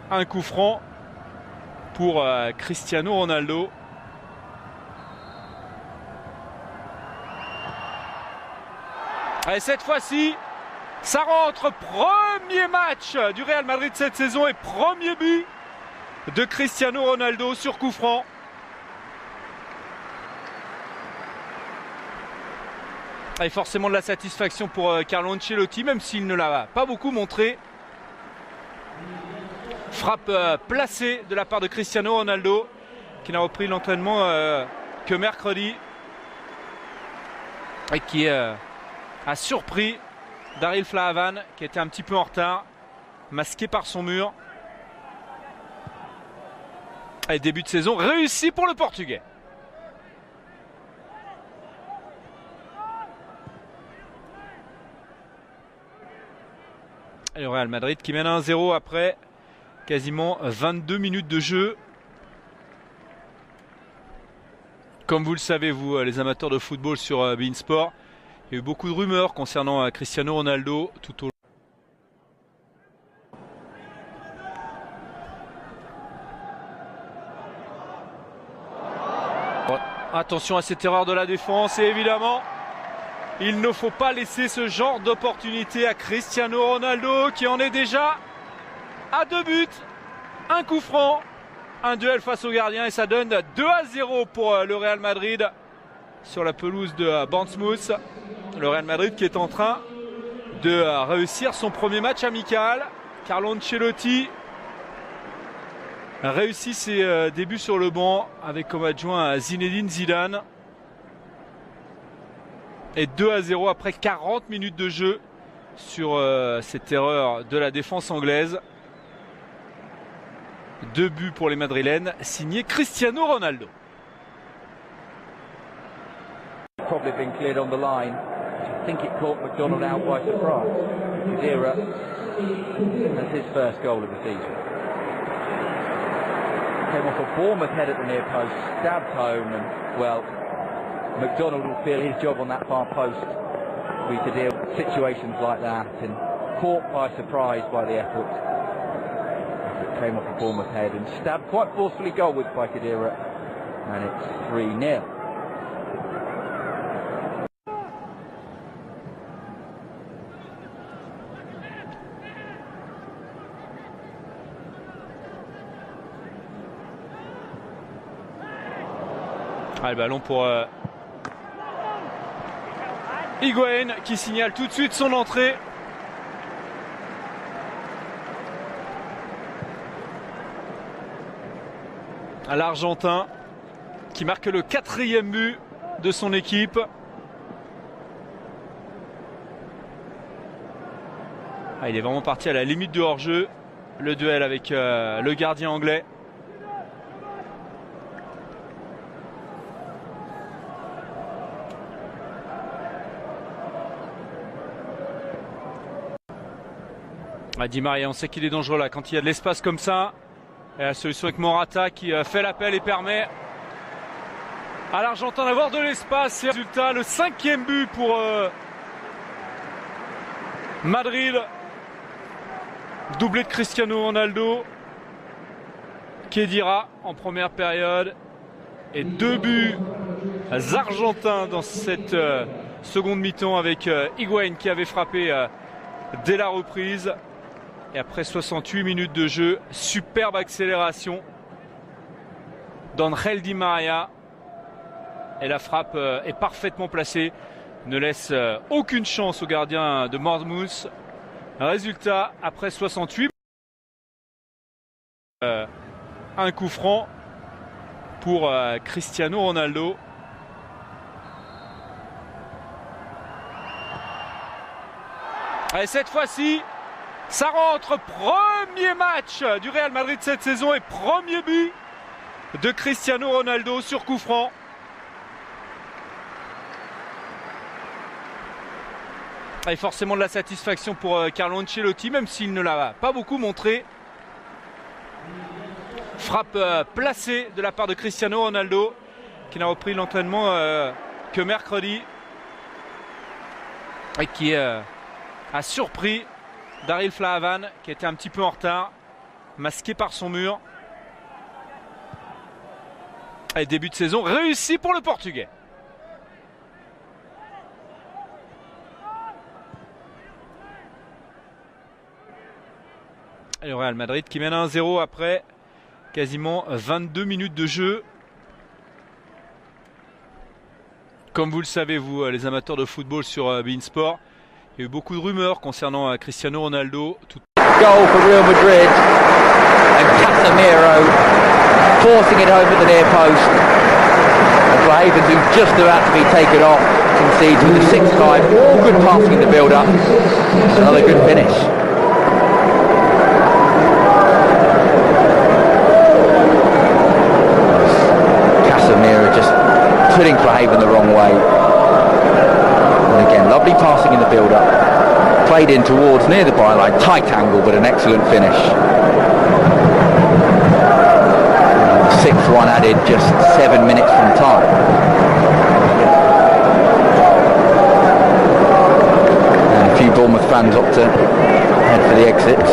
Un coup franc pour Cristiano Ronaldo. Et cette fois-ci, ça rentre. Premier match du Real Madrid cette saison et premier but de Cristiano Ronaldo sur coup franc. Et forcément de la satisfaction pour Carlo Ancelotti, même s'il ne l'a pas beaucoup montré. Frappe placée de la part de Cristiano Ronaldo, qui n'a repris l'entraînement que mercredi et qui a surpris Daryl Flahavan, qui était un petit peu en retard, masqué par son mur. Et début de saison réussi pour le Portugais. Et le Real Madrid qui mène 1-0 après quasiment 22 minutes de jeu. Comme vous le savez, vous, les amateurs de football sur beIN Sport, il y a eu beaucoup de rumeurs concernant Cristiano Ronaldo tout au long. Attention à cette erreur de la défense et évidemment, il ne faut pas laisser ce genre d'opportunité à Cristiano Ronaldo qui en est déjà à 2 buts, un coup franc, un duel face au gardien et ça donne 2-0 pour le Real Madrid sur la pelouse de Bournemouth. Le Real Madrid qui est en train de réussir son premier match amical. Carlo Ancelotti réussit ses débuts sur le banc avec comme adjoint Zinedine Zidane. Et 2-0 après 40 minutes de jeu sur cette erreur de la défense anglaise. 2 buts pour les Madrilènes, signé Cristiano Ronaldo. Probably been cleared on the line. I think it caught McDonald out by surprise. Khedira has his first goal of the season. Came off a Bournemouth head at the near post, stabbed home, and well, McDonald will feel his job on that far post. We to deal with situations like that and caught by surprise by the effort. Came off a Bournemouth head and stabbed quite forcefully goalward by Khedira, and it's 3-0. Ah, le ballon pour Higuaín qui signale tout de suite son entrée. L'Argentin qui marque le 4e but de son équipe. Ah, il est vraiment parti à la limite du hors-jeu. Le duel avec le gardien anglais. Ah, Di Maria, on sait qu'il est dangereux là quand il y a de l'espace comme ça. Et la solution avec Morata qui fait l'appel et permet à l'Argentin d'avoir de l'espace. Et résultat, le 5e but pour Madrid. Doublé de Cristiano Ronaldo. Khedira en première période. Et 2 buts argentins dans cette seconde mi-temps avec Higuaín qui avait frappé dès la reprise. Et après 68 minutes de jeu, superbe accélération d'Angel Di Maria. Et la frappe est parfaitement placée. Ne laisse aucune chance au gardien de Bournemouth. Résultat, après 68, un coup franc pour Cristiano Ronaldo. Et cette fois-ci, ça rentre. Premier match du Real Madrid cette saison et premier but de Cristiano Ronaldo sur coup franc. Et forcément de la satisfaction pour Carlo Ancelotti, même s'il ne l'a pas beaucoup montré. Frappe placée de la part de Cristiano Ronaldo, qui n'a repris l'entraînement que mercredi et qui a surpris Daryl Flahavan, qui était un petit peu en retard, masqué par son mur. Et début de saison réussi pour le Portugais. Et le Real Madrid qui mène 1-0 après quasiment 22 minutes de jeu. Comme vous le savez, vous les amateurs de football sur beIN Sport, il y a eu beaucoup de rumeurs concernant Cristiano Ronaldo. Goal for Real Madrid and Casemiro forcing it over the near post. And Blaven, who's just about to be taken off, concedes for the 6th time. All good passing in the build-up. Another good finish. Casemiro just putting Blaven the wrong way. And again, lovely passing in the build-up. Played in towards near the byline, tight angle, but an excellent finish. And the 6th one added just 7 minutes from time. And a few Bournemouth fans opt to head for the exits.